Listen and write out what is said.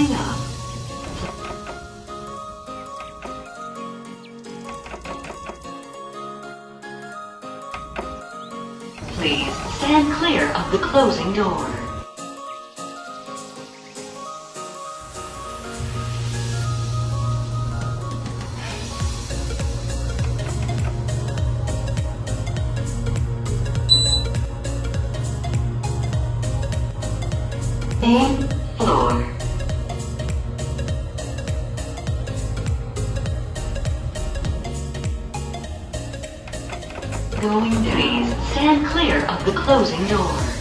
Coming up. Please stand clear of the closing door. Main floor. Please stand clear of the closing door.